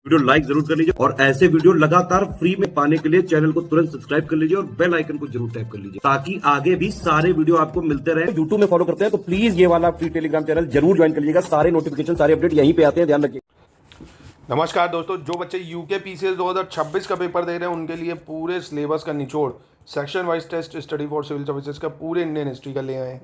Video like जरूर कर लीजिए और ऐसे वीडियो लगातार फ्री में पाने के लिए चैनल को तुरंत सब्सक्राइब कर लीजिए और बेल आइकन को जरूर टैप कर लीजिए ताकि आगे भी सारे वीडियो आपको मिलते रहे। यूट्यूब में फॉलो करते हैं तो प्लीज ये वाला फ्री टेलीग्राम चैनल जरूर ज्वाइन कर लीजिएगा। सारे नोटिफिकेशन सारे अपडेट यहीं पे आते हैं, ध्यान रखिए। नमस्कार दोस्तों, जो बच्चे यूके पीसीएस 2026 का पेपर दे रहे हैं उनके लिए पूरे सिलेबस का निचोड़ section wise test study for civil services का पूरे इंडियन हिस्ट्री का ले आए हैं।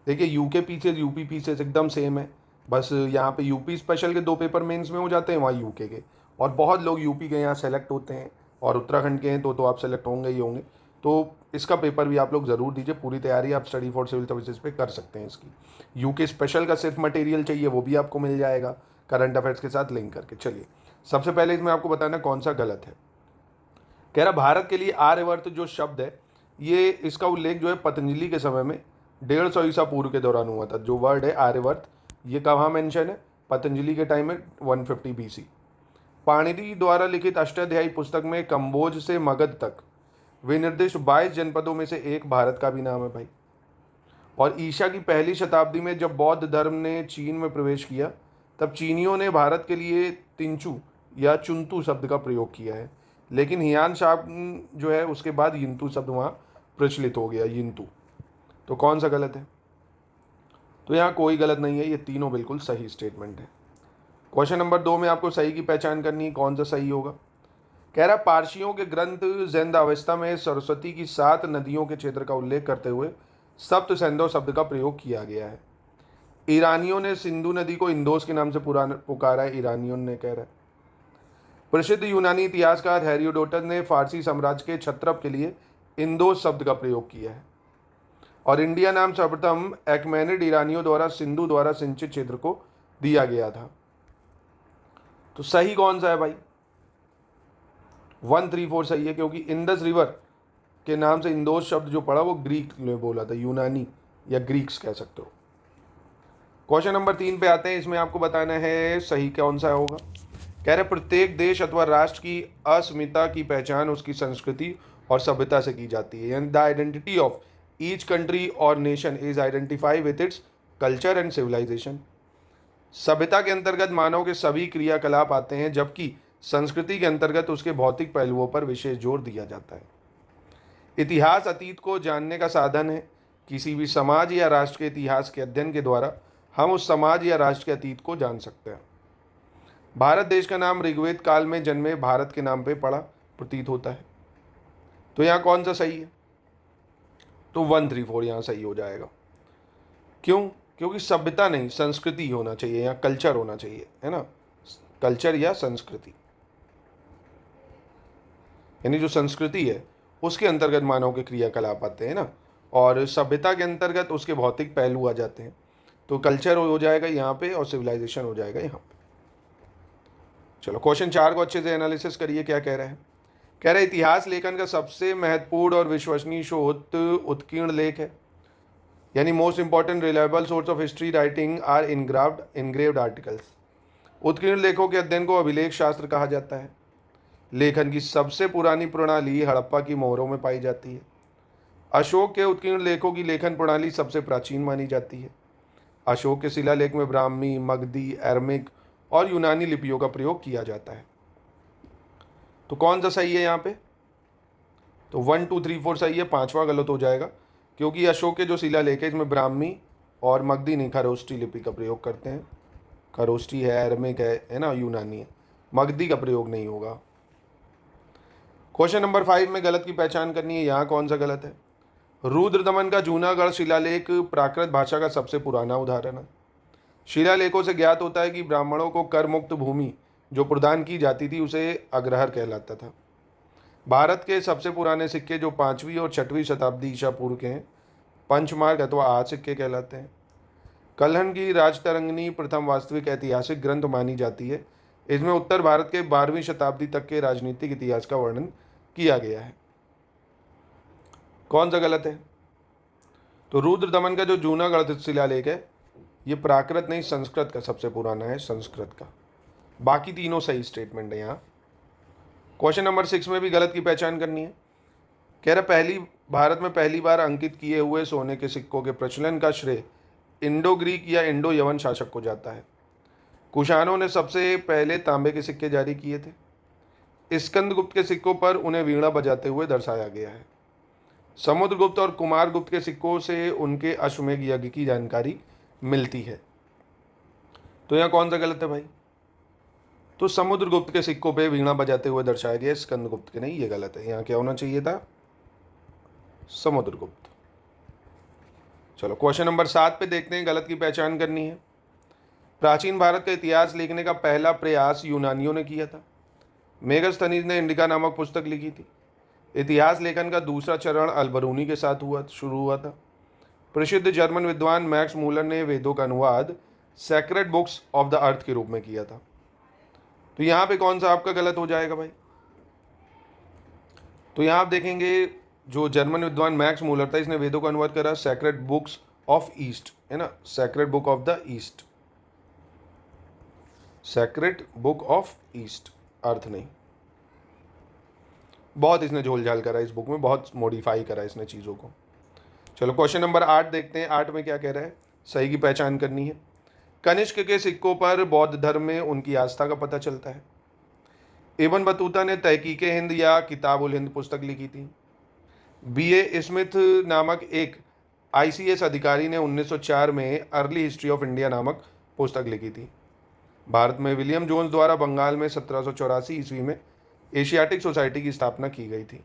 देखिए, यूके पीसीएस यूपी पीसीएस एकदम सेम है, बस यहाँ पे यूपी स्पेशल के 2 पेपर मेंस में हो जाते हैं, वहाँ यूके के। और बहुत लोग यूपी के यहाँ सेलेक्ट होते हैं और उत्तराखंड के हैं तो आप सेलेक्ट होंगे ही होंगे। तो इसका पेपर भी आप लोग ज़रूर दीजिए, पूरी तैयारी आप स्टडी फॉर सिविल सर्विसेज पे कर सकते हैं इसकी। यूके स्पेशल का सिर्फ मटेरियल चाहिए, वो भी आपको मिल जाएगा करंट अफेयर्स के साथ लिंक करके। चलिए, सबसे पहले इसमें आपको बताना कौन सा गलत है। कह रहा भारत के लिए आर्यवर्त जो शब्द है, ये इसका उल्लेख जो है पतंजलि के समय में 150 ईसा पूर्व के दौरान हुआ था। जो वर्ड है आर्यवर्त, ये कहाँ मेंशन है? पतंजलि के टाइम में 150 BC। पाणिनि द्वारा लिखित अष्टाध्यायी पुस्तक में कंबोज से मगध तक विनिर्दिष्ट 22 जनपदों में से एक भारत का भी नाम है भाई। और ईसा की पहली शताब्दी में जब बौद्ध धर्म ने चीन में प्रवेश किया, तब चीनियों ने भारत के लिए तिंचु या चुंतु शब्द का प्रयोग किया है, लेकिन हियान शाह जो है उसके बाद यिंतु शब्द वहाँ प्रचलित हो गया, यिंतु। तो कौन सा गलत है? तो यहाँ कोई गलत नहीं है, ये तीनों बिल्कुल सही स्टेटमेंट है। क्वेश्चन नंबर 2 में आपको सही की पहचान करनी है, कौन सा सही होगा। कह रहा पारसियों के ग्रंथ ज़ैंद अवस्था में सरस्वती की 7 नदियों के क्षेत्र का उल्लेख करते हुए सप्त सैंधव शब्द का प्रयोग किया गया है। ईरानियों ने सिंधु नदी को इंदोस के नाम से पुकारा है, ईरानियों ने कह रहा है। प्रसिद्ध यूनानी इतिहासकार हेरोडोटस ने फारसी साम्राज्य के क्षत्रप के लिए इंदोस शब्द का प्रयोग किया है। और इंडिया नाम सर्वप्रथम एक्मेनिड ईरानियों द्वारा सिंधु द्वारा सिंचित क्षेत्र को दिया गया था। तो सही कौन सा है भाई? 1, 3, 4 सही है, क्योंकि इंडस रिवर के नाम से इंदोस शब्द जो पड़ा वो ग्रीक ने बोला था, यूनानी या ग्रीक्स कह सकते हो। क्वेश्चन नंबर 3 पे आते हैं, इसमें आपको बताना है सही कौन सा होगा। कह रहे प्रत्येक देश अथवा राष्ट्र की अस्मिता की पहचान उसकी संस्कृति और सभ्यता से की जाती है, यानी the identity of each country और nation is identify with its culture and civilisation. सभ्यता के अंतर्गत मानव के सभी क्रियाकलाप आते हैं, जबकि संस्कृति के अंतर्गत उसके भौतिक पहलुओं पर विशेष जोर दिया जाता है। इतिहास अतीत को जानने का साधन है। किसी भी समाज या राष्ट्र के इतिहास के अध्ययन के द्वारा हम उस समाज या राष्ट्र के अतीत को जान सकते हैं। भारत देश का नाम ऋग्वेद काल में जन्मे भारत के नाम पे पड़ा प्रतीत होता है। तो यहाँ कौन सा सही है? तो 1, 3, 4 यहाँ सही हो जाएगा। क्यों? क्योंकि सभ्यता नहीं, संस्कृति होना चाहिए, या कल्चर होना चाहिए, है ना, कल्चर या संस्कृति, यानी जो संस्कृति है उसके अंतर्गत मानव के क्रियाकलाप आते हैं ना, और सभ्यता के अंतर्गत उसके भौतिक पहलू आ जाते हैं। तो कल्चर हो जाएगा यहाँ पे और सिविलाइजेशन हो जाएगा यहाँ पे। चलो, क्वेश्चन 4 को अच्छे से एनालिसिस करिए, क्या कह रहा है। कह रहे इतिहास लेखन का सबसे महत्वपूर्ण और विश्वसनीय स्रोत उत्कीर्ण लेख है, यानी most important reliable source of history writing are engraved articles. उत्कीर्ण लेखों के अध्ययन को अभिलेख शास्त्र कहा जाता है। लेखन की सबसे पुरानी प्रणाली हड़प्पा की मोहरों में पाई जाती है। अशोक के उत्कीर्ण लेखों की लेखन प्रणाली सबसे प्राचीन मानी जाती है। अशोक के शिलालेख में ब्राह्मी, मगधी, अरमिक और यूनानी लिपियों का प्रयोग किया जाता है। तो कौन सा सही है यहाँ पे? तो 1, 2, 3, 4 सही है, 5वां गलत हो जाएगा, क्योंकि अशोक के जो शिलालेख है इसमें ब्राह्मी और मगधी नहीं, खरोष्टी लिपि का प्रयोग करते हैं। खरोष्टी है, अरमिक है ना, यूनानी है, मगधी का प्रयोग नहीं होगा। क्वेश्चन नंबर 5 में गलत की पहचान करनी है, यहाँ कौन सा गलत है। रुद्रदमन का जूनागढ़ शिलालेख प्राकृत भाषा का सबसे पुराना उदाहरण है। शिलालेखों से ज्ञात होता है कि ब्राह्मणों को कर मुक्त भूमि जो प्रदान की जाती थी उसे अग्रहर कहलाता था। भारत के सबसे पुराने सिक्के जो 5वीं और 6वीं शताब्दी ईसा पूर्व के हैं, पंचमार्ग अथवा आज सिक्के कहलाते हैं। कल्हण की राजतरंगिणी प्रथम वास्तविक ऐतिहासिक ग्रंथ मानी जाती है। इसमें उत्तर भारत के 12वीं शताब्दी तक के राजनीतिक इतिहास का वर्णन किया गया है। कौन सा गलत है? तो रुद्रदमन का जो जूनागढ़ शिलालेख है ये प्राकृत नहीं, संस्कृत का सबसे पुराना है, संस्कृत का। बाकी तीनों सही स्टेटमेंट है यहाँ। क्वेश्चन नंबर 6 में भी गलत की पहचान करनी है। कह रहा भारत में पहली बार अंकित किए हुए सोने के सिक्कों के प्रचलन का श्रेय इंडो ग्रीक या इंडो यवन शासक को जाता है। कुषाणों ने सबसे पहले तांबे के सिक्के जारी किए थे। स्कंदगुप्त के सिक्कों पर उन्हें वीणा बजाते हुए दर्शाया गया है। समुद्रगुप्त और कुमारगुप्त के सिक्कों से उनके अश्वमेध यज्ञ की जानकारी मिलती है। तो यहाँ कौन सा गलत है भाई? तो समुद्रगुप्त के सिक्कों पे वीणा बजाते हुए दर्शाया गया, स्कंदगुप्त के नहीं, ये गलत है। यहाँ क्या होना चाहिए था? समुद्रगुप्त। चलो क्वेश्चन नंबर 7 पे देखते हैं, गलत की पहचान करनी है। प्राचीन भारत का इतिहास लिखने का पहला प्रयास यूनानियों ने किया था। मेगस्थनीज ने इंडिका नामक पुस्तक लिखी थी। इतिहास लेखन का दूसरा चरण अल्बरूनी के साथ शुरू हुआ था। प्रसिद्ध जर्मन विद्वान मैक्स मूलर ने वेदों का अनुवाद sacred books of the earth के रूप में किया था। तो यहाँ पे कौन सा आपका गलत हो जाएगा भाई? तो यहाँ आप देखेंगे जो जर्मन विद्वान मैक्स मूलर था, इसने वेदों का अनुवाद करा सेक्रेड बुक्स ऑफ ईस्ट, है ना, sacred book of the east, sacred book of east, अर्थ नहीं। बहुत इसने झोलझाल करा इस बुक में, बहुत मॉडिफाई करा इसने चीज़ों को। चलो क्वेश्चन नंबर 8 देखते हैं। 8 में क्या कह रहा है? सही की पहचान करनी है। कनिष्क के सिक्कों पर बौद्ध धर्म में उनकी आस्था का पता चलता है। इब्न बतूता ने तहकीके हिंद या किताब उल हिंद पुस्तक लिखी थी। B.A. स्मिथ नामक एक ICS अधिकारी ने 1904 में अर्ली हिस्ट्री ऑफ इंडिया नामक पुस्तक लिखी थी। भारत में विलियम जोन्स द्वारा बंगाल में 1784 ईस्वी में एशियाटिक सोसाइटी की स्थापना की गई थी।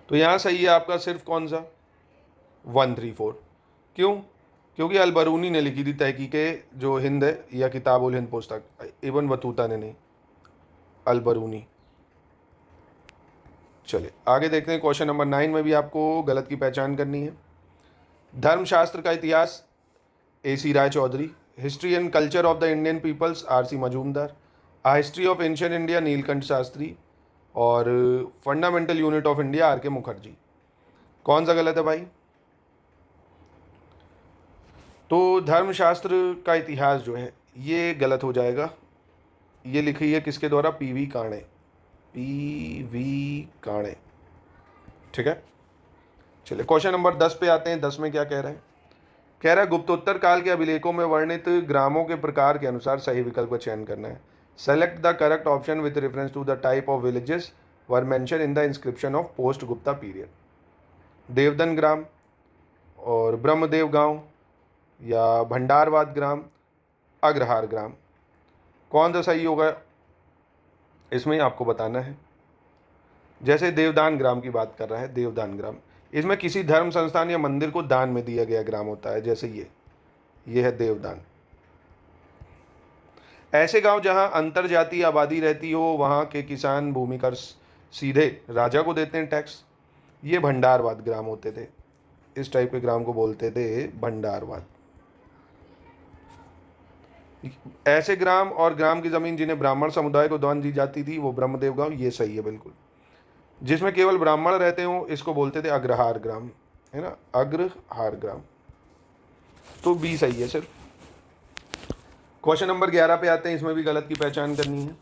तो यहाँ सही है आपका सिर्फ कौन सा? 134। क्यों? क्योंकि अल-बरूनी ने लिखी थी तहकीके जो हिंद है या किताब उल हिंद पुस्तक, इब्न बतूता ने नहीं, अल-बरूनी। चलिए आगे देखते हैं। क्वेश्चन नंबर 9 में भी आपको गलत की पहचान करनी है। धर्मशास्त्र का इतिहास AC Rai Chaudhuri, history and culture of the Indian peoples RC Majumdar, a history of ancient India Nilakanta Sastri और fundamental unit of India RK Mookerji. कौन सा गलत है भाई? तो धर्मशास्त्र का इतिहास जो है ये गलत हो जाएगा। ये लिखी है किसके द्वारा? PV काणे, PV काणे, ठीक है। चलिए क्वेश्चन नंबर 10 पे आते हैं। 10 में क्या कह रहा है? कह रहा है गुप्तोत्तर काल के अभिलेखों में वर्णित ग्रामों के प्रकार के अनुसार सही विकल्प का चयन करना है। Select the correct option with reference to the type of villages were mentioned in the inscription of post Gupta period. देवदन ग्राम और ब्रह्मदेव गांव या भंडारवाद ग्राम, अग्रहार ग्राम, कौन सा सही होगा इसमें आपको बताना है। जैसे देवदान ग्राम की बात कर रहा है, देवदान ग्राम, इसमें किसी धर्म संस्थान या मंदिर को दान में दिया गया ग्राम होता है, जैसे ये है देवदान। ऐसे गांव जहां अंतरजातीय आबादी रहती हो वहां के किसान भूमि कर सीधे राजा को देते हैं टैक्स, ये भंडारवाद ग्राम होते थे। इस टाइप के ग्राम को बोलते थे भंडारवाद। ऐसे ग्राम और ग्राम की जमीन जिन्हें ब्राह्मण समुदाय को दान दी जाती थी वो ब्रह्मदेव गांव, ये सही है बिल्कुल। जिसमें केवल ब्राह्मण रहते हो इसको बोलते थे अग्रहार ग्राम, है ना, अग्रहार ग्राम। तो B सही है सिर्फ। क्वेश्चन नंबर 11 पे आते हैं। इसमें भी गलत की पहचान करनी है।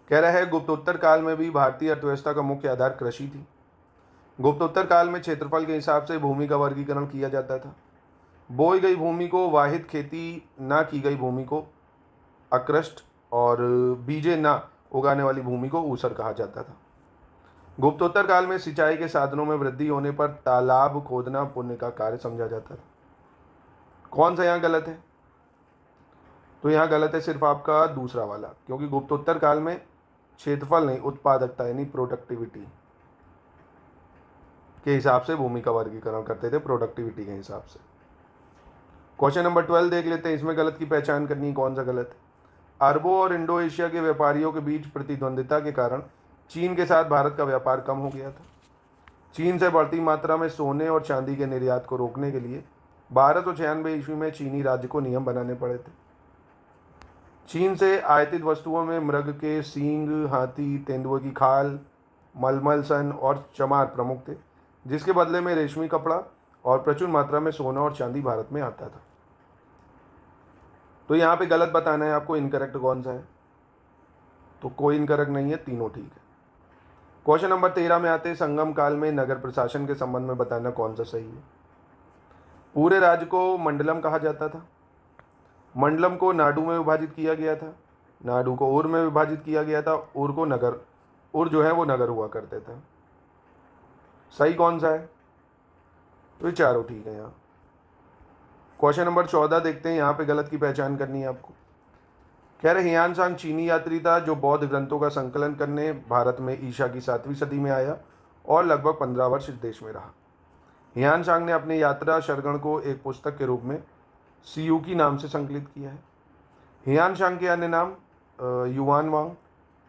कह रहा है गुप्तोत्तर काल में भी भारतीय अर्थव्यवस्था का मुख्य आधार कृषि थी। गुप्तोत्तर काल में क्षेत्रफल के हिसाब से भूमि का वर्गीकरण किया जाता था। बोई गई भूमि को वाहिद, खेती ना की गई भूमि को अकृष्ट और बीजे ना उगाने वाली भूमि को ऊसर कहा जाता था। गुप्तोत्तर काल में सिंचाई के साधनों में वृद्धि होने पर तालाब खोदना पुण्य का कार्य समझा जाता था। कौन सा यहाँ गलत है? तो यहाँ गलत है सिर्फ आपका दूसरा वाला, क्योंकि गुप्तोत्तर काल में क्षेत्रफल नहीं, उत्पादकता यानी प्रोडक्टिविटी के हिसाब से भूमि का वर्गीकरण करते थे, प्रोडक्टिविटी के हिसाब से। क्वेश्चन नंबर 12 देख लेते हैं। इसमें गलत की पहचान करनी है, कौन सा गलत है। अरबों और इंडो एशिया के व्यापारियों के बीच प्रतिद्वंदिता के कारण चीन के साथ भारत का व्यापार कम हो गया था। चीन से बढ़ती मात्रा में सोने और चांदी के निर्यात को रोकने के लिए 1296 ईस्वी में चीनी राज्य को नियम बनाने पड़े थे। चीन से आयातित वस्तुओं में मृग के सींग, हाथी, तेंदुए की खाल, मलमल, सन और चमार प्रमुख थे, जिसके बदले में रेशमी कपड़ा और प्रचुर मात्रा में सोना और चांदी भारत में आता था। तो यहाँ पे गलत बताना है आपको, इनकरेक्ट कौन सा है। तो कोई इनकरेक्ट नहीं है, तीनों ठीक है। क्वेश्चन नंबर 13 में आते हैं। संगम काल में नगर प्रशासन के संबंध में बताना कौन सा सही है। पूरे राज्य को मंडलम कहा जाता था। मंडलम को नाडु में विभाजित किया गया था, नाडु को उर में विभाजित किया गया था, उर को नगर, उर जो है वो नगर हुआ करते थे। सही कौन सा है? तो ये चारों ठीक है। यहाँ क्वेश्चन नंबर 14 देखते हैं, यहाँ पे गलत की पहचान करनी है आपको। कह रहे हियानसांग चीनी यात्री था जो बौद्ध ग्रंथों का संकलन करने भारत में ईसा की 7वीं सदी में आया और लगभग 15 वर्ष इस देश में रहा। हियानसांग ने अपने यात्रा शरगण को एक पुस्तक के रूप में सियुकी नाम से संकलित किया है। हियानसांग के अन्य नाम युवानवांग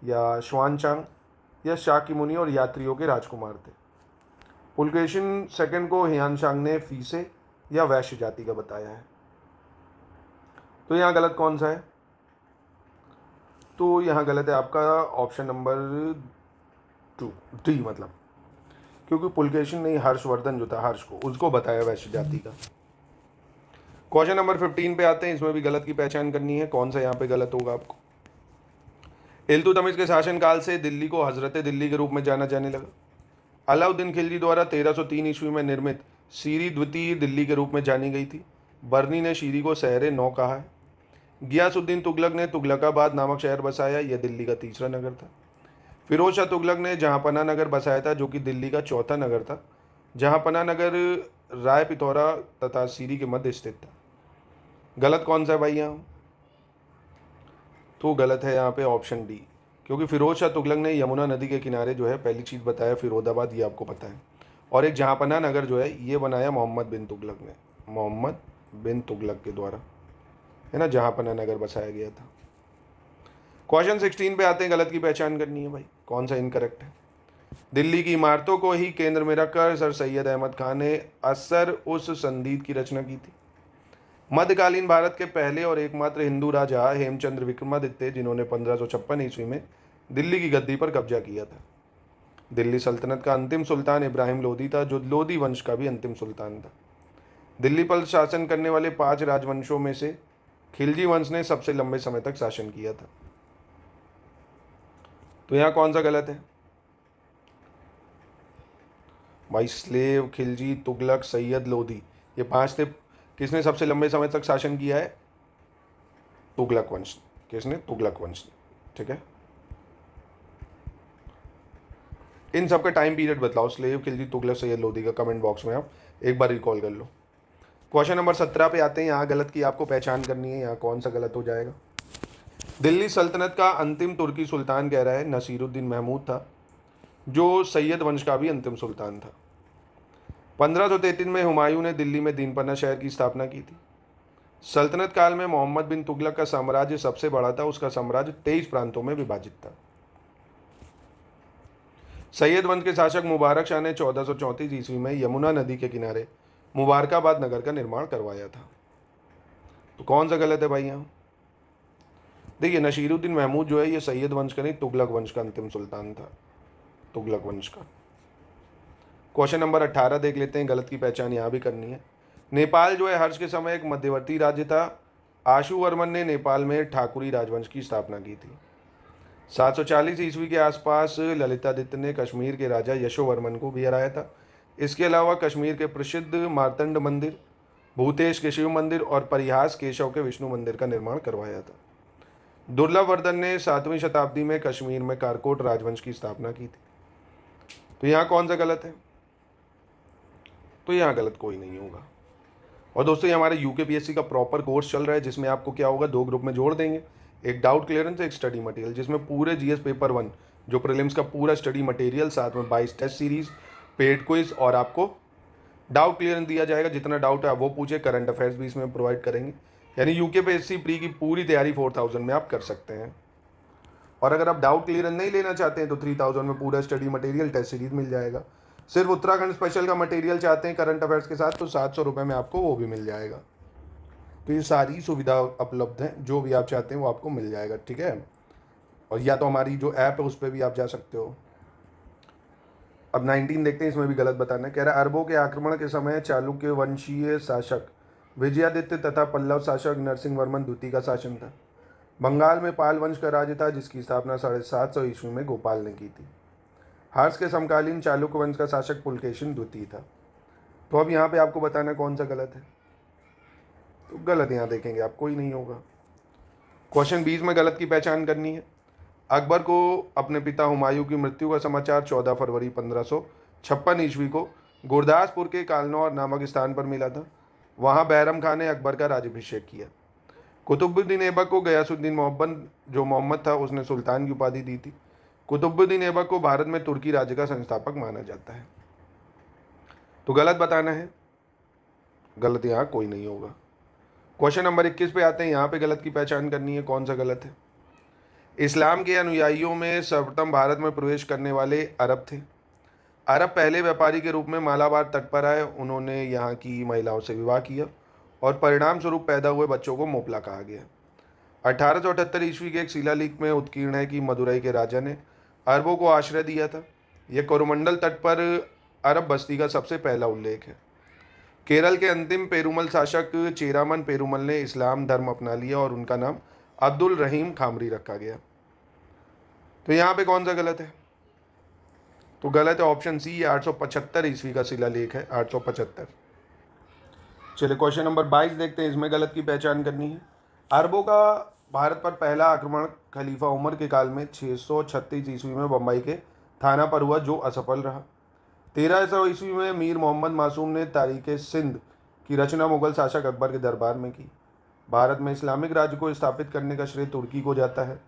या श्वानचांग या शाक्यमुनि और यात्रियों के राजकुमार थे। पुलकेशिन सेकंड को हियानसांग ने फीसे या वैश्य जाति का बताया है। तो यहाँ गलत कौन सा है? तो यहाँ गलत है आपका ऑप्शन नंबर 2 डी, मतलब क्योंकि पुलकेशिन ने हर्षवर्धन जो था हर्ष को उसको बताया वैश्य जाति का। क्वेश्चन नंबर 15 पे आते हैं, इसमें भी गलत की पहचान करनी है। कौन सा यहाँ पे गलत होगा आपको? इल्तुतमिश के शासनकाल से दिल्ली को हजरत दिल्ली के रूप में जाना जाने लगा। अलाउद्दीन खिलजी द्वारा 1303 ईस्वी में निर्मित शीरी द्वितीय दिल्ली के रूप में जानी गई थी। बर्नी ने शीरी को शहर नौ कहा है। गियासुद्दीन तुगलक ने तुगलकाबाद नामक शहर बसाया, यह दिल्ली का तीसरा नगर था। फिरोज शाह तुगलक ने जहाँपनाह नगर बसाया था जो कि दिल्ली का चौथा नगर था। जहाँपनाह नगर राय पिथौरा तथा शीरी के मध्य स्थित था। गलत कौन सा है भाई यहाँ? तो गलत है यहाँ पे ऑप्शन डी, क्योंकि फिरोज शाह तुगलक ने यमुना नदी के किनारे जो है पहली चीज़ बताया फिरोदाबाद, ये आपको पता है। और एक जहाँपनाह नगर जो है ये बनाया मोहम्मद बिन तुगलक ने, मोहम्मद बिन तुगलक के द्वारा, है ना, जहाँपनाह नगर बसाया गया था। क्वेश्चन 16 पे आते हैं, गलत की पहचान करनी है भाई, कौन सा इनकरेक्ट है। दिल्ली की इमारतों को ही केंद्र में रखकर सर सैयद अहमद खान ने असर उस संदीद की रचना की थी। मध्यकालीन भारत के पहले और एकमात्र हिंदू राजा हेमचंद्र विक्रमादित्य, जिन्होंने 1556 ईस्वी में दिल्ली की गद्दी पर कब्जा किया था। दिल्ली सल्तनत का अंतिम सुल्तान इब्राहिम लोदी था, जो लोदी वंश का भी अंतिम सुल्तान था। दिल्ली पर शासन करने वाले 5 राजवंशों में से खिलजी वंश ने सबसे लंबे समय तक शासन किया था। तो यहाँ कौन सा गलत है भाई? स्लेव, खिलजी, तुगलक, सैयद, लोदी, ये 5 थे। किसने सबसे लंबे समय तक शासन किया है? तुगलक वंश। किसने? तुगलक वंश ने। ठीक है, इन सबका टाइम पीरियड बताओ, स्लेव, खिलजी, तुगलक, सैयद, लोदी का, कमेंट बॉक्स में आप एक बार रिकॉल कर लो। क्वेश्चन नंबर 17 पे आते हैं, यहाँ गलत की आपको पहचान करनी है। यहाँ कौन सा गलत हो जाएगा? दिल्ली सल्तनत का अंतिम तुर्की सुल्तान कह रहा है नसीरुद्दीन महमूद था, जो सैयद वंश का भी अंतिम सुल्तान था। 1533 में हुमायूं ने दिल्ली में दीनपन्ना शहर की स्थापना की थी। सल्तनत काल में मोहम्मद बिन तुगलक का साम्राज्य सबसे बड़ा था, उसका साम्राज्य 23 प्रांतों में विभाजित था। सैयद वंश के शासक मुबारक शाह ने 1434 ईस्वी में यमुना नदी के किनारे मुबारकाबाद नगर का निर्माण करवाया था। तो कौन सा गलत है भाई यहाँ? देखिए, नसीरुद्दीन महमूद जो है ये सैयद वंश का नहीं, तुगलक वंश का अंतिम सुल्तान था, तुगलक वंश का। क्वेश्चन नंबर 18 देख लेते हैं, गलत की पहचान यहाँ भी करनी है। नेपाल जो है हर्ष के समय एक मध्यवर्ती राज्य था। आशुवर्मन ने नेपाल में ठाकुरी राजवंश की स्थापना की थी। 740 ईस्वी के आसपास ललितादित्य ने कश्मीर के राजा यशोवर्मन को भी हराया था। इसके अलावा कश्मीर के प्रसिद्ध मार्तंड मंदिर, भूतेश के शिव मंदिर और परिहास केशव के विष्णु मंदिर का निर्माण करवाया था। दुर्लभवर्धन ने 7वीं शताब्दी में कश्मीर में कारकोट राजवंश की स्थापना की थी। तो यहाँ कौन सा गलत है? तो यहाँ गलत कोई नहीं होगा। और दोस्तों, ये हमारे यूकेपीएससी का प्रॉपर कोर्स चल रहा है, जिसमें आपको क्या होगा, 2 ग्रुप में जोड़ देंगे, एक डाउट क्लियरेंस, एक स्टडी मटेरियल, जिसमें पूरे जीएस पेपर 1 जो प्रीलिम्स का पूरा स्टडी मटेरियल, साथ में 22 टेस्ट सीरीज, पेड क्विज और आपको डाउट क्लियरेंस दिया जाएगा। जितना डाउट है वो पूछे, करंट अफेयर्स भी इसमें प्रोवाइड करेंगे। यानी यूकेपीएससी प्री की पूरी तैयारी 4000 में आप कर सकते हैं। और अगर आप डाउट क्लियरेंस नहीं लेना चाहते हैं तो 3000 में पूरा स्टडी मटेरियल, टेस्ट सीरीज मिल जाएगा। सिर्फ उत्तराखंड स्पेशल का मटेरियल चाहते हैं करंट अफेयर्स के साथ, तो 700 रुपये में आपको वो भी मिल जाएगा। तो ये सारी सुविधा उपलब्ध हैं, जो भी आप चाहते हैं वो आपको मिल जाएगा। ठीक है, और या तो हमारी जो ऐप है उस पर भी आप जा सकते हो। अब 19 देखते हैं, इसमें भी गलत बताना है। कह रहा है अरबों के आक्रमण के समय चालुक्य वंशीय शासक विजयादित्य तथा पल्लव शासक नरसिंह वर्मन द्वितीय का शासन था। बंगाल में पाल वंश का राज्य था, जिसकी स्थापना 750 ईस्वी में गोपाल ने की थी। हर्ष के समकालीन चालुक्य वंश का शासक पुलकेशिन द्वितीय था। तो अब यहाँ पे आपको बताना कौन सा गलत है। तो गलत यहाँ देखेंगे आप, कोई नहीं होगा। क्वेश्चन 20 में गलत की पहचान करनी है। अकबर को अपने पिता हुमायूं की मृत्यु का समाचार 14 फरवरी 1556 ईस्वी को गुरदासपुर के कालनौर नामक स्थान पर मिला था। वहाँ बैरम खान ने अकबर का राज्याभिषेक किया। कुतुबुद्दीन ऐबक को गयासुद्दीन मोहम्मद जो मोहम्मद था उसने सुल्तान की उपाधि दी थी। कुतुबुद्दीन ऐबक को भारत में तुर्की राज्य का संस्थापक माना जाता है। तो गलत बताना है, गलत यहाँ कोई नहीं होगा। क्वेश्चन नंबर 21 पे आते हैं। यहाँ पे गलत की पहचान करनी है, कौन सा गलत है। इस्लाम के अनुयायियों में सर्वप्रथम भारत में प्रवेश करने वाले अरब थे। अरब पहले व्यापारी के रूप में मालाबार तट पर आए। उन्होंने यहाँ की महिलाओं से विवाह किया और परिणाम स्वरूप पैदा हुए बच्चों को मोपला कहा गया। 1878 ईस्वी के एक शिलालेख में उत्कीर्ण है कि मदुरई के राजा ने अरबों को आश्रय दिया था। यह कोरोमंडल तट पर अरब बस्ती का सबसे पहला उल्लेख है। केरल के अंतिम पेरुमल शासक चेरामन पेरुमल ने इस्लाम धर्म अपना लिया और उनका नाम अब्दुल रहीम खामरी रखा गया। तो यहाँ पे कौन सा गलत है। तो गलत है ऑप्शन सी, 875 ईस्वी का शिलालेख है, 875। चलिए क्वेश्चन नंबर 22 देखते हैं। इसमें गलत की पहचान करनी है। अरबों का भारत पर पहला आक्रमण खलीफा उमर के काल में 636 ईस्वी में बम्बई के थाना पर हुआ, जो असफल रहा। 1300 ईस्वी में मीर मोहम्मद मासूम ने तारीख सिंध की रचना मुगल शासक अकबर के दरबार में की। भारत में इस्लामिक राज्य को स्थापित करने का श्रेय तुर्की को जाता है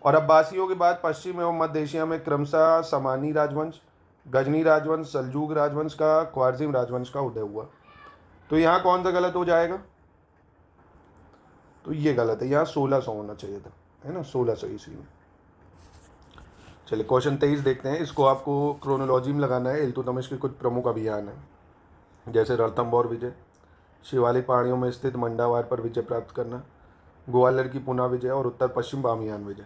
और अब्बासियों के बाद पश्चिम एवं मध्य एशिया में क्रमशः समानी राजवंश, गजनी राजवंश, सल्जूक राजवंश का, ख्वारिज़्म राजवंश का उदय हुआ। तो यहाँ कौन सा गलत हो जाएगा। तो ये गलत है, यहाँ 1600 होना चाहिए था, है ना, 1600 ईस्वी में। चलिए क्वेश्चन 23 देखते हैं। इसको आपको क्रोनोलॉजी में लगाना है। इल्तुतमिश के कुछ प्रमुख अभियान हैं, जैसे रणथंबोर विजय, शिवालिक पहाड़ियों में स्थित मंडावार पर विजय प्राप्त करना, ग्वालियर की पुनः विजय और उत्तर पश्चिम बामियान विजय।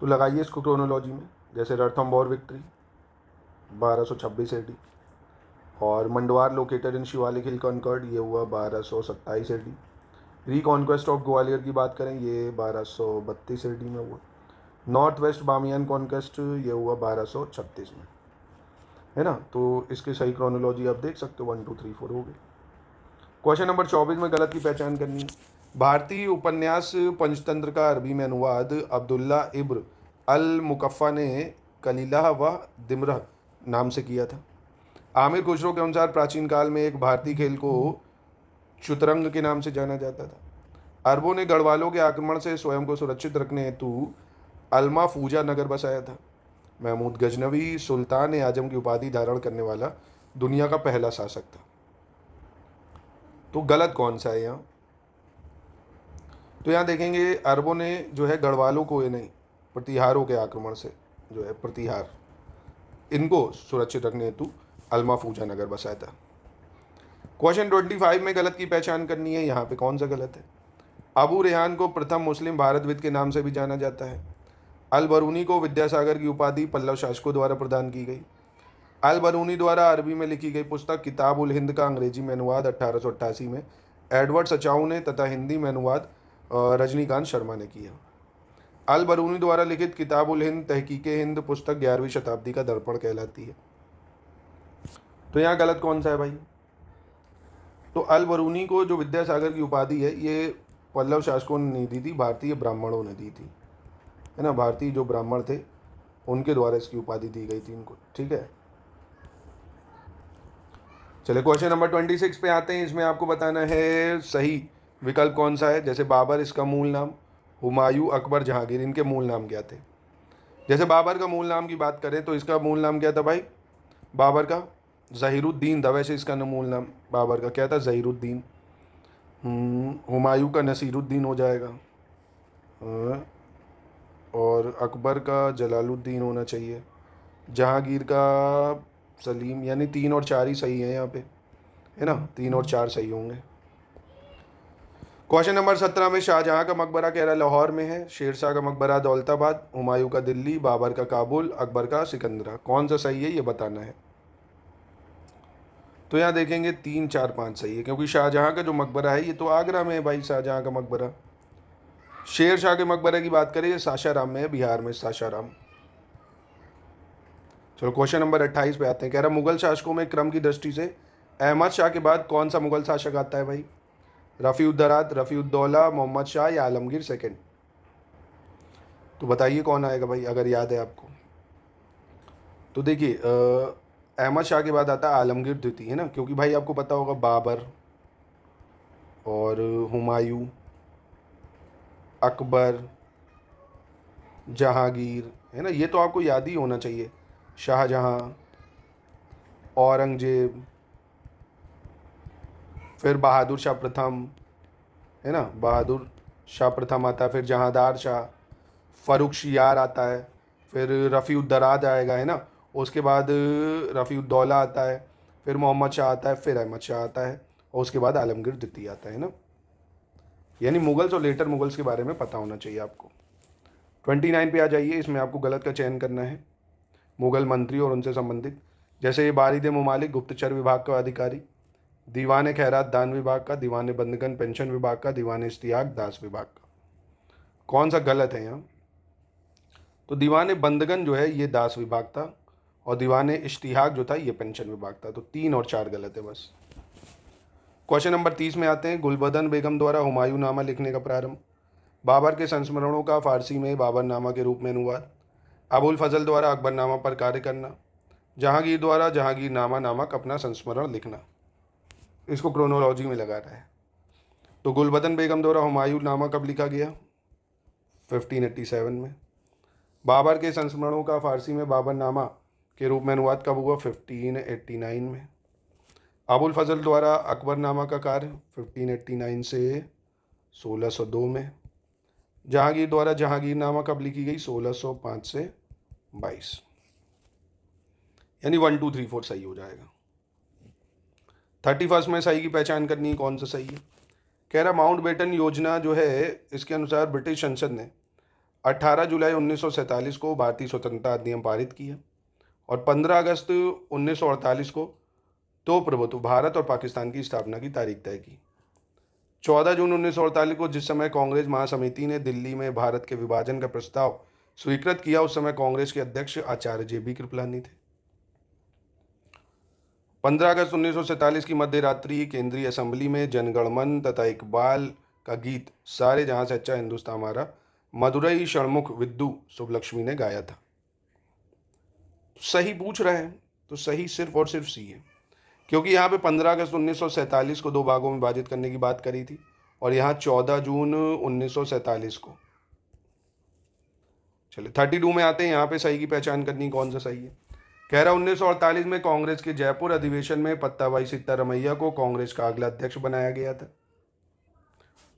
तो लगाइए इसको क्रोनोलॉजी में। जैसे रणथंबोर विक्ट्री 1226 AD और Mandawar located in Shivalik hill conquered, ये हुआ 1227 AD। रिकॉन्क्वेस्ट ऑफ ग्वालियर की बात करें, ये 1232 AD में हुआ। नॉर्थ वेस्ट बामियान कॉन्क्वेस्ट, ये हुआ 1236 में, है ना। तो इसकी सही क्रोनोलॉजी आप देख सकते हो, 1 2 3 4 हो गई। क्वेश्चन नंबर 24 में गलत की पहचान करनी है। भारतीय उपन्यास पंचतंत्र का अरबी में अनुवाद अब्दुल्ला इब्न अल मुकफ़ा ने कलीला व दिमरह नाम से किया था। आमिर खुसरो के अनुसार प्राचीन काल में एक भारतीय खेल को शतरंज के नाम से जाना जाता था। अरबों ने गढ़वालों के आक्रमण से स्वयं को सुरक्षित रखने हेतु अल-महफूजा नगर बसाया था। महमूद गजनवी सुल्तान ए आजम की उपाधि धारण करने वाला दुनिया का पहला शासक था। तो गलत कौन सा है यहाँ। तो यहाँ देखेंगे अरबों ने जो है गढ़वालों को, ये नहीं, प्रतिहारों के आक्रमण से जो है प्रतिहार, इनको सुरक्षित रखने हेतु अल-महफूजा नगर बसाया था। क्वेश्चन 25 में गलत की पहचान करनी है। यहाँ पे कौन सा गलत है। अबू रेहान को प्रथम मुस्लिम भारतविद के नाम से भी जाना जाता है। अल बरूनी को विद्यासागर की उपाधि पल्लव शासकों द्वारा प्रदान की गई। अल बरूनी द्वारा अरबी में लिखी गई पुस्तक किताब उल हिंद का अंग्रेजी में अनुवाद 1888 में एडवर्ड सचाऊ ने तथा हिंदी में अनुवाद रजनीकांत शर्मा ने किया। अल बरूनी द्वारा लिखित किताब उल हिंद तहकीके हिंद पुस्तक 11वीं शताब्दी का दर्पण कहलाती है। तो यहाँ गलत कौन सा है भाई। तो अल बरूनी को जो विद्यासागर की उपाधि है, ये पल्लव शासकों ने नहीं दी थी, भारतीय ब्राह्मणों ने दी थी, है ना। भारतीय जो ब्राह्मण थे उनके द्वारा इसकी उपाधि दी गई थी इनको, ठीक है। चलिए क्वेश्चन नंबर 26 पे आते हैं। इसमें आपको बताना है सही विकल्प कौन सा है। जैसे बाबर, इसका मूल नाम, हुमायूं, अकबर, जहांगीर, इनके मूल नाम क्या थे। जैसे बाबर का मूल नाम की बात करें तो इसका मूल नाम क्या था भाई, बाबर का ज़हीरुद्दीन था। वैसे इसका मूल नाम बाबर का क्या था, ज़हीरुद्दीन। हुमायूं का नसीरुद्दीन हो जाएगा, और अकबर का जलालुद्दीन होना चाहिए। जहांगीर का सलीम, यानी 3 और 4 ही सही है यहाँ पे, है ना, 3 और 4 सही होंगे। क्वेश्चन नंबर 17 में शाहजहां का मकबरा कह रहा है लाहौर में है, शेरशाह का मकबरा दौलताबाद, हुमायूं का दिल्ली, बाबर का काबुल, अकबर का सिकंदरा। कौन सा सही है ये बताना है। तो यहाँ देखेंगे 3 4 5 सही है, क्योंकि शाहजहां का जो मकबरा है ये तो आगरा में है भाई, शाहजहां का मकबरा। शेर शाह के मकबरे की बात करें, ये सासाराम में है, बिहार में सासाराम। चलो क्वेश्चन नंबर 28 पे आते हैं। कह रहा मुगल शासकों में क्रम की दृष्टि से अहमद शाह के बाद कौन सा मुगल शासक आता है भाई। रफ़ीउद्दौला, रफ़ीउद्दौला, मोहम्मद शाह या आलमगीर सेकंड? तो बताइए कौन आएगा भाई, अगर याद है आपको। तो देखिए अहमद शाह के बाद आता है आलमगीर द्वितीय, है ना, क्योंकि भाई आपको पता होगा बाबर और हुमायूं, अकबर, जहांगीर, है ना, ये तो आपको याद ही होना चाहिए। शाहजहां, औरंगजेब, फिर बहादुर शाह प्रथम, है ना, बहादुर शाह प्रथम आता है, फिर जहांदार शाह, फ़ारुख शियार आता है, फिर रफ़ीउद्दराज आएगा, है ना, उसके बाद रफ़ीउद्दौला आता है, फिर मोहम्मद शाह आता है, फिर अहमद शाह आता है, और उसके बाद आलमगीर द्वितीय आता है ना। यानी मुगल्स और लेटर मुगल्स के बारे में पता होना चाहिए आपको। 29 पे आ जाइए, इसमें आपको गलत का चयन करना है। मुगल मंत्री और उनसे संबंधित, जैसे ये बारिद मुमालिक गुप्तचर विभाग का अधिकारी, दीवान खैरात दान विभाग का, दीवान बंदगन पेंशन विभाग का, दीवान इश्तियाक दास विभाग का। कौन सा गलत है यहाँ? तो दीवान बंदगन जो है ये दास विभाग था, और दीवान इश्तिहाक जो था ये पेंशन विभाग था। तो 3 और 4 गलत है बस। क्वेश्चन नंबर 30 में आते हैं। गुलबदन बेगम द्वारा हुमायूं नामा लिखने का प्रारंभ, बाबर के संस्मरणों का फारसी में बाबरनामा के रूप में अनुवाद, अबुल फजल द्वारा अकबरनामा पर कार्य करना, जहांगीर द्वारा जहांगीरनामा नामक अपना संस्मरण लिखना। इसको क्रोनोलॉजी में लगा रहा है। तो गुलबदन बेगम द्वारा हुमायूं नामा कब लिखा गया? 1587 में। बाबर के संस्मरणों का फारसी में बाबरनामा के रूप में अनुवाद कब हुआ? 1589 में। अबुल फजल द्वारा अकबरनामा का कार्य 1589 से 1602 में। जहांगीर द्वारा जहांगीरनामा कब लिखी गई? 1605 से 22। यानी 1 2 3 4 सही हो जाएगा। 31 में सही की पहचान करनी है, कौन सा सही है? कह रहा माउंटबेटन योजना जो है, इसके अनुसार ब्रिटिश संसद ने 18 जुलाई 1947 को भारतीय स्वतंत्रता अधिनियम पारित किया, और 15 अगस्त 1948 को दो प्रभुत्व भारत और पाकिस्तान की स्थापना की तारीख तय की। 14 जून 1948 को जिस समय कांग्रेस महासमिति ने दिल्ली में भारत के विभाजन का प्रस्ताव स्वीकृत किया, उस समय कांग्रेस के अध्यक्ष आचार्य JB कृपलानी थे। 15 अगस्त 1947 की मध्य रात्रि केंद्रीय असेंबली में जनगणमन तथा इकबाल का गीत सारे जहां से अच्छा हिंदुस्तान हमारा मदुरई षणमुख विद्दु सुबलक्ष्मी ने गाया था। सही पूछ रहे हैं, तो सही सिर्फ और सिर्फ सी है, क्योंकि यहाँ पे 15 अगस्त 1947 को दो भागों में विभाजित करने की बात करी थी, और यहाँ 14 जून 1947 को। चलिए 32 में आते हैं। यहाँ पे सही की पहचान करनी, कौन सा सही है? कह रहा 1948 में कांग्रेस के जयपुर अधिवेशन में पत्ताबाई सीतारमैया को कांग्रेस का अगला अध्यक्ष बनाया गया था।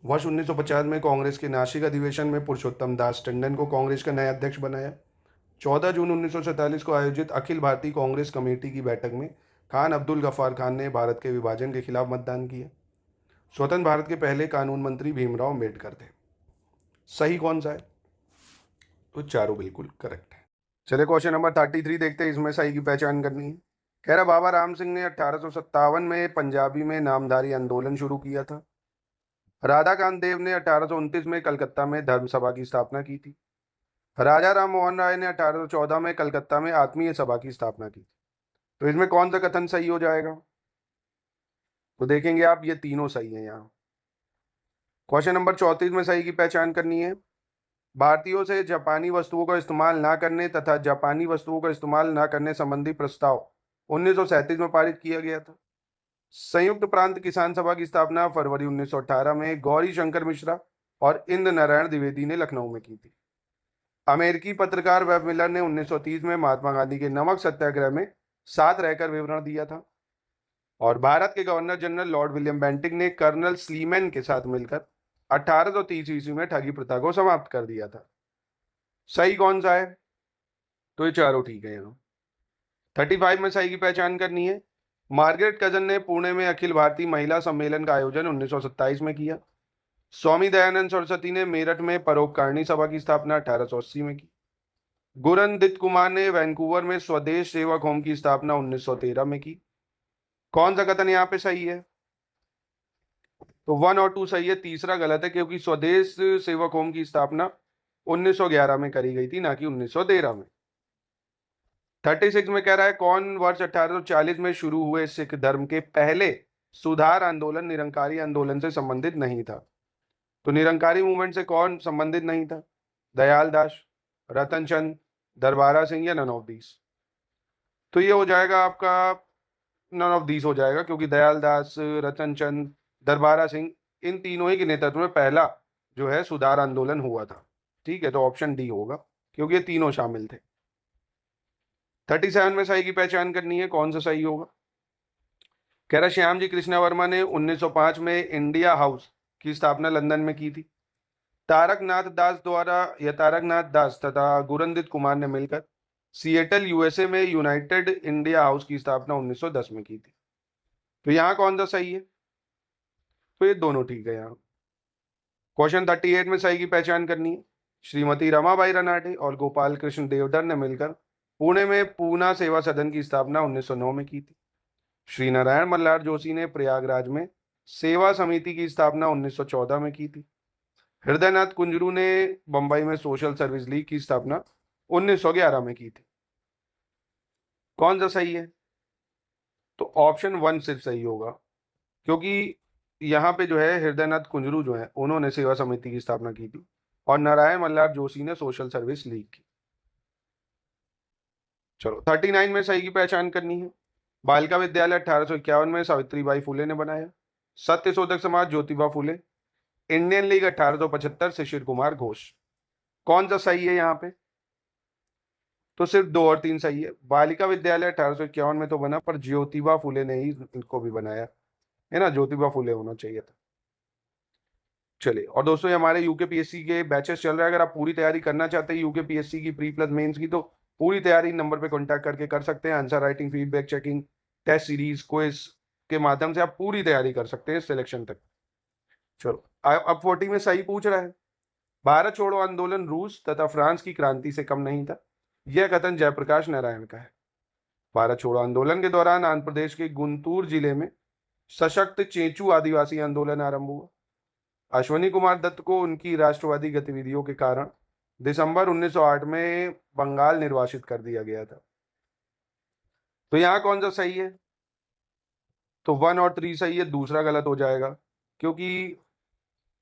वर्ष 1950 में कांग्रेस के नासिक अधिवेशन में पुरुषोत्तम दास टंडन को कांग्रेस का नया अध्यक्ष बनाया। 14 जून 1947 को आयोजित अखिल भारतीय कांग्रेस कमेटी की बैठक में खान अब्दुल गफ्फार खान ने भारत के विभाजन के खिलाफ मतदान किया। स्वतंत्र भारत के पहले कानून मंत्री भीमराव अम्बेडकर थे। सही कौन सा है? तो चारों बिल्कुल करेक्ट है। चलिए क्वेश्चन नंबर 33 देखते हैं, इसमें सही की पहचान करनी है। कह रहा बाबा राम सिंह ने 1857 में पंजाबी में नामधारी आंदोलन शुरू किया था। राधाकांत देव ने 1829 में कलकत्ता में धर्म सभा की स्थापना की थी। राजा राम मोहन राय ने 1814 में कलकत्ता में आत्मीय सभा की स्थापना की थी। तो इसमें कौन सा कथन सही हो जाएगा? तो देखेंगे आप, ये तीनों सही है यहाँ। क्वेश्चन नंबर 34 में सही की पहचान करनी है। भारतीयों से जापानी वस्तुओं का इस्तेमाल ना करने तथा जापानी वस्तुओं का इस्तेमाल ना करने संबंधी प्रस्ताव 1937 में पारित किया गया था। संयुक्त प्रांत किसान सभा की स्थापना फरवरी 1918 में गौरी शंकर मिश्रा और इंद्र नारायण द्विवेदी ने लखनऊ में की थी। अमेरिकी पत्रकार वेब मिलर ने 1930 में महात्मा गांधी के नमक सत्याग्रह में साथ रहकर विवरण दिया था। और भारत के governor general Lord William Bentinck ने कर्नल स्लीमैन के साथ मिलकर 1830 ईस्वी में ठगी प्रथा को समाप्त कर दिया था। सही कौन सा है? तो ये चारों ठीक है। यहाँ 35 में सही की पहचान करनी है। मार्गरेट कजन ने पुणे में अखिल भारतीय महिला सम्मेलन का आयोजन 1927 में किया। स्वामी दयानंद सरस्वती ने मेरठ में परोपकारिणी सभा की स्थापना 1880 में की। गुरनदीप कुमार ने वैंकूवर में स्वदेश सेवक होम की स्थापना 1913 में की। कौन सा कथन यहाँ पे सही है? तो 1 और 2 सही है, तीसरा गलत है, क्योंकि स्वदेश सेवक होम की स्थापना 1911 में करी गई थी, ना कि 1913 में। 36 में कह रहा है कौन वर्ष 1840 में शुरू हुए सिख धर्म के पहले सुधार आंदोलन निरंकारी आंदोलन से संबंधित नहीं था। तो निरंकारी मूवमेंट से कौन संबंधित नहीं था? दयाल दास, रतन चंद, दरबारा सिंह या नन ऑफ दीस? तो ये हो जाएगा आपका नन ऑफ दीस हो जाएगा, क्योंकि दयाल दास, रतन चंद, दरबारा सिंह, इन तीनों ही के नेतृत्व में पहला जो है सुधार आंदोलन हुआ था। ठीक है, तो ऑप्शन डी होगा, क्योंकि ये तीनों शामिल थे। 37 में सही की पहचान करनी है, कौन सा सही होगा? कह रहा श्याम जी कृष्णा वर्मा ने 1905 में इंडिया हाउस की स्थापना लंदन में की थी। तारकनाथ दास द्वारा या तारकनाथ दास तथा गुरंदित कुमार ने मिलकर सिएटल यूएसए में यूनाइटेड इंडिया हाउस की स्थापना 1910 में की थी। तो यहाँ कौन सा सही है? तो ये दोनों ठीक है। यहाँ क्वेश्चन 38 में सही की पहचान करनी है। श्रीमती रमाबाई रनाटे और गोपाल कृष्ण देवधर ने मिलकर पुणे में पूना सेवा सदन की स्थापना 1909 में की थी। श्री नारायण मल्हार जोशी ने प्रयागराज में सेवा समिति की स्थापना 1914 में की थी। हृदयनाथ कुंजरू ने बंबई में सोशल सर्विस लीग की स्थापना 1911 में की थी। कौन सा सही है? तो ऑप्शन 1 सिर्फ सही होगा, क्योंकि यहाँ पे जो है हृदयनाथ कुंजरू जो है उन्होंने सेवा समिति की स्थापना की थी और नारायण मल्हार जोशी ने सोशल सर्विस लीग की। चलो 39 में सही की पहचान करनी है। बालिका विद्यालय 1851 में सावित्रीबाई फुले ने बनाया। सत्य शोधक समाज ज्योतिबा फुले। Indian league 1875 Shishir Kumar Ghosh. कौन सा सही है यहाँ पे? तो सिर्फ 2 और 3 सही है। बालिका विद्यालय 1851 में तो बना, पर ज्योतिबा फुले ने ही इनको भी बनाया है ना, ज्योतिबा फुले होना चाहिए था। चलिए, और दोस्तों ये हमारे यूके पीएससी के बैचेस चल रहे हैं। अगर आप पूरी तैयारी करना चाहते हैं यूके पीएससी की प्री प्लस मेंस की, तो पूरी तैयारी नंबर पे कांटेक्ट करके कर सकते हैं। Answer writing, feedback checking, test series, quiz के माध्यम से आप पूरी तैयारी कर सकते हैं सिलेक्शन तक। चलो अब 40 में सही पूछ रहा है। भारत छोड़ो आंदोलन रूस तथा फ्रांस की क्रांति से कम नहीं था, यह कथन जयप्रकाश नारायण का है। भारत छोड़ो आंदोलन के दौरान आंध्र प्रदेश के गुंटूर जिले में सशक्त चेंचू आदिवासी आंदोलन आरंभ हुआ। अश्वनी कुमार दत्त को उनकी राष्ट्रवादी गतिविधियों के कारण दिसंबर 1908 में बंगाल निर्वासित कर दिया गया था। तो यहां कौन सा सही है? तो 1 और 3 सही है, दूसरा गलत हो जाएगा, क्योंकि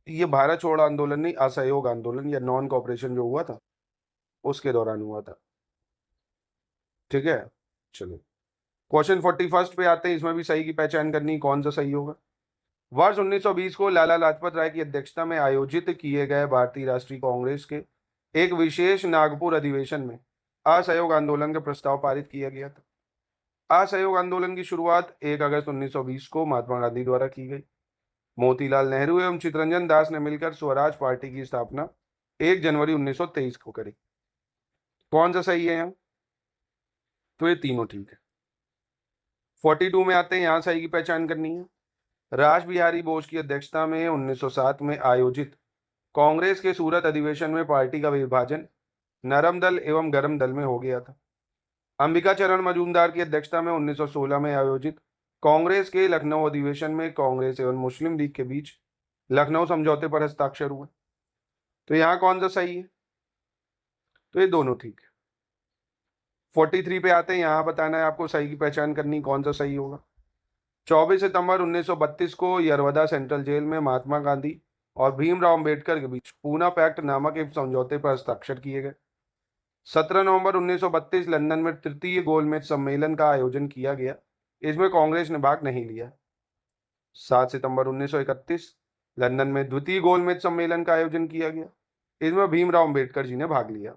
ये भारत छोड़ो आंदोलन नहीं, असहयोग आंदोलन या नॉन कॉपरेशन जो हुआ था उसके दौरान हुआ था। ठीक है, चलिए क्वेश्चन 41 पे आते हैं। इसमें भी सही की पहचान करनी, कौन सा सही होगा? वर्ष 1920 को लाला लाजपत राय की अध्यक्षता में आयोजित किए गए भारतीय राष्ट्रीय कांग्रेस के एक विशेष नागपुर अधिवेशन में असहयोग आंदोलन का प्रस्ताव पारित किया गया था। असहयोग आंदोलन की शुरुआत 1 अगस्त 1920 को महात्मा गांधी द्वारा की गई। मोतीलाल नेहरू एवं चितरंजन दास ने मिलकर स्वराज पार्टी की स्थापना 1 जनवरी 1923 को करी। कौन सा सही है यहाँ? तो ये तीनों ठीक है। 42 में आते हैं, यहाँ सही की पहचान करनी है। रास बिहारी बोस की अध्यक्षता में 1907 में आयोजित कांग्रेस के सूरत अधिवेशन में पार्टी का विभाजन नरम दल एवं गरम दल में हो गया था। अंबिका चरण मजूमदार की अध्यक्षता में 1916 में आयोजित कांग्रेस के लखनऊ अधिवेशन में कांग्रेस एवं मुस्लिम लीग के बीच लखनऊ समझौते पर हस्ताक्षर हुए। तो यहाँ कौन सा सही है? तो ये दोनों ठीक है। 43 पे आते हैं, यहाँ बताना है आपको, सही की पहचान करनी, कौन सा सही होगा? 24 सितंबर 1932 को यरवदा सेंट्रल जेल में महात्मा गांधी और भीमराव अंबेडकर के बीच पूना पैक्ट नामक एक समझौते पर हस्ताक्षर किए गए। 17 नवंबर 1932 लंदन में तृतीय गोलमेज सम्मेलन का आयोजन किया गया, इसमें कांग्रेस ने भाग नहीं लिया। 7 सितंबर 1931 लंदन में द्वितीय गोलमेज सम्मेलन का आयोजन किया गया, इसमें भीमराव अंबेडकर जी ने भाग लिया।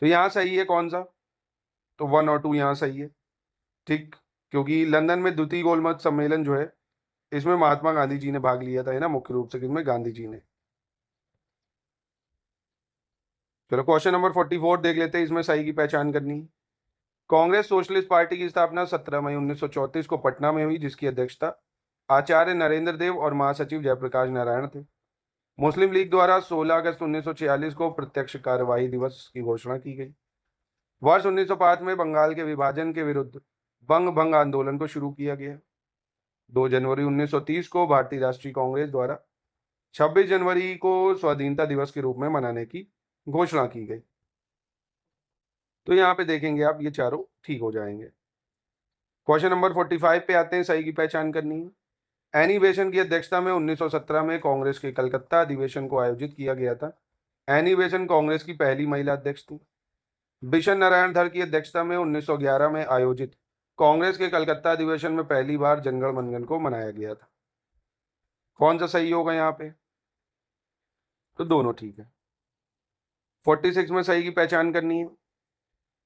तो यहाँ सही है कौन सा? तो 1 और 2 यहाँ सही है, ठीक, क्योंकि लंदन में द्वितीय गोलमेज सम्मेलन जो है इसमें महात्मा गांधी जी ने भाग लिया था, है ना, मुख्य रूप से किसमें? गांधी जी ने। चलो क्वेश्चन नंबर 44 देख लेते हैं, इसमें सही की पहचान करनी है। कांग्रेस सोशलिस्ट पार्टी की स्थापना 17 मई 1934 को पटना में हुई, जिसकी अध्यक्षता आचार्य नरेंद्र देव और महासचिव जयप्रकाश नारायण थे। मुस्लिम लीग द्वारा 16 अगस्त 1946 को प्रत्यक्ष कार्यवाही दिवस की घोषणा की गई। वर्ष 1905 में बंगाल के विभाजन के विरुद्ध बंग भंग आंदोलन को शुरू किया गया। 2 जनवरी 1930 को भारतीय राष्ट्रीय कांग्रेस द्वारा 26 जनवरी को स्वाधीनता दिवस के रूप में मनाने की घोषणा की गई। तो यहाँ पे देखेंगे आप, ये चारों ठीक हो जाएंगे। क्वेश्चन नंबर 45 पे आते हैं, सही की पहचान करनी है। एनी बेसेंट की अध्यक्षता में 1917 में कांग्रेस के कलकत्ता अधिवेशन को आयोजित किया गया था। एनी बेसेंट कांग्रेस की पहली महिला अध्यक्ष थी। बिशन नारायण धर की अध्यक्षता में 1911 में आयोजित कांग्रेस के कलकत्ता अधिवेशन में पहली बार जनगण मनगण को मनाया गया था। कौन सा सही होगा यहाँ पे? तो दोनों ठीक है। 46 में सही की पहचान करनी है।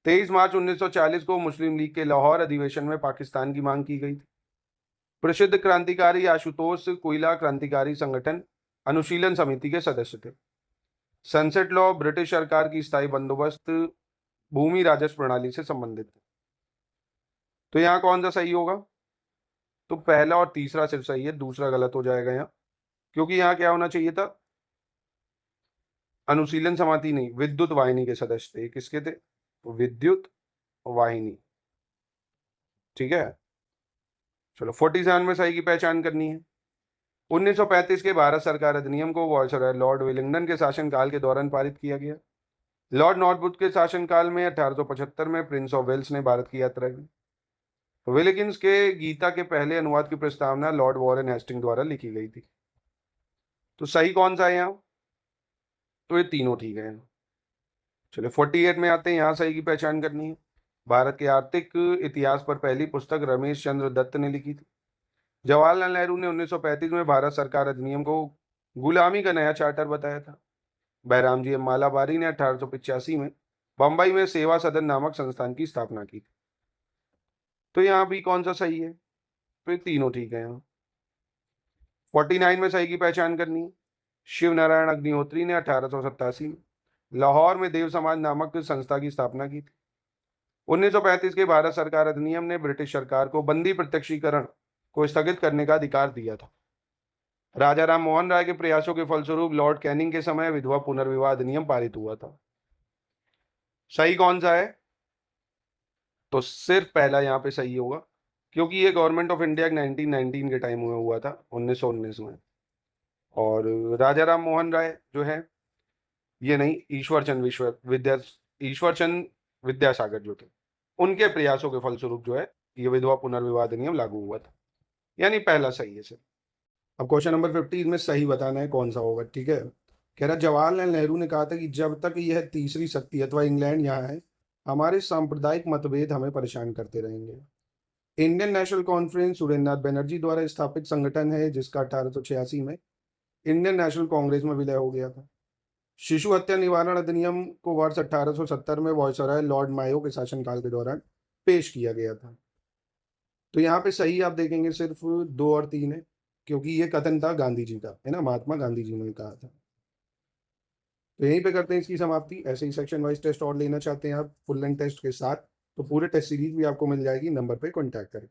23 मार्च 1940 को मुस्लिम लीग के लाहौर अधिवेशन में पाकिस्तान की मांग की गई थी। प्रसिद्ध क्रांतिकारी आशुतोष कोयला क्रांतिकारी संगठन अनुशीलन समिति के सदस्य थे। सनसेट लॉ ब्रिटिश सरकार की स्थायी बंदोबस्त भूमि राजस्व प्रणाली से संबंधित है। तो यहाँ कौन सा सही होगा? तो पहला और तीसरा सिर्फ सही है, दूसरा गलत हो जाएगा यहाँ, क्योंकि यहाँ क्या होना चाहिए था? अनुशीलन समिति नहीं, विद्युत वाहिनी के सदस्य थे। किसके थे? विद्युत वाहिनी। ठीक है, चलो 47 में सही की पहचान करनी है। 1935 के भारत सरकार अधिनियम को वायसराय लॉर्ड वेलिंगटन के शासनकाल के दौरान पारित किया गया। लॉर्ड नॉर्थवुड के शासनकाल में 1875 में प्रिंस ऑफ वेल्स ने भारत की यात्रा की। विलिकिंस के गीता के पहले अनुवाद की प्रस्तावना लॉर्ड वॉरेन हेस्टिंग द्वारा लिखी गई थी। तो सही कौन सा है यहाँ? तो ये तीनों ठीक है। चलो 48 में आते हैं, यहाँ सही की पहचान करनी है। भारत के आर्थिक इतिहास पर पहली पुस्तक रमेश चंद्र दत्त ने लिखी थी। जवाहरलाल नेहरू ने 1935 में भारत सरकार अधिनियम को गुलामी का नया चार्टर बताया था। बैराम जी मालाबारी ने 1885 में बंबई में सेवा सदन नामक संस्थान की स्थापना की थी। तो यहाँ भी कौन सा सही है? तो ये तीनों ठीक है यहाँ। 49 में सही की पहचान करनी है। शिव नारायण अग्निहोत्री ने 1887 में लाहौर में देव समाज नामक संस्था की स्थापना की थी। 1935 के भारत सरकार अधिनियम ने ब्रिटिश सरकार को बंदी प्रत्यक्षीकरण को स्थगित करने का अधिकार दिया था। राजा राम मोहन राय के प्रयासों के फलस्वरूप लॉर्ड कैनिंग के समय विधवा पुनर्विवाह अधिनियम पारित हुआ था। सही कौन सा है? तो सिर्फ पहला यहाँ पे सही होगा, क्योंकि ये गवर्नमेंट ऑफ इंडिया 1919 के टाइम में हुआ था, 1919 में। और राजा राम मोहन राय जो है ये नहीं, ईश्वरचंद विद्यासागर जो थे, उनके प्रयासों के फलस्वरूप जो है ये विधवा पुनर्विवाह अधिनियम लागू हुआ था, यानी पहला सही है सर। अब क्वेश्चन नंबर 50 में सही बताना है कौन सा होगा। ठीक है, कह रहा जवाहरलाल नेहरू ने कहा था कि जब तक यह तीसरी शक्ति अथवा इंग्लैंड यहाँ है, हमारे सांप्रदायिक मतभेद हमें परेशान करते रहेंगे। Indian national conference Surendranath Banerjee द्वारा स्थापित संगठन है, जिसका 1886 में इंडियन नेशनल कांग्रेस में विलय हो गया था। शिशु हत्या निवारण अधिनियम को वर्ष 1870 में वायसराय लॉर्ड मायो के शासनकाल के दौरान पेश किया गया था। तो यहाँ पे सही आप देखेंगे सिर्फ 2 और 3 है, क्योंकि ये कथन था गांधी जी का, है ना, महात्मा गांधी जी ने कहा था। तो यहीं पे करते हैं इसकी समाप्ति। ऐसे ही सेक्शन वाइज टेस्ट और लेना चाहते हैं आप फुल लेंथ टेस्ट के साथ, तो पूरे टेस्ट सीरीज भी आपको मिल जाएगी, नंबर पे कॉन्टैक्ट करें।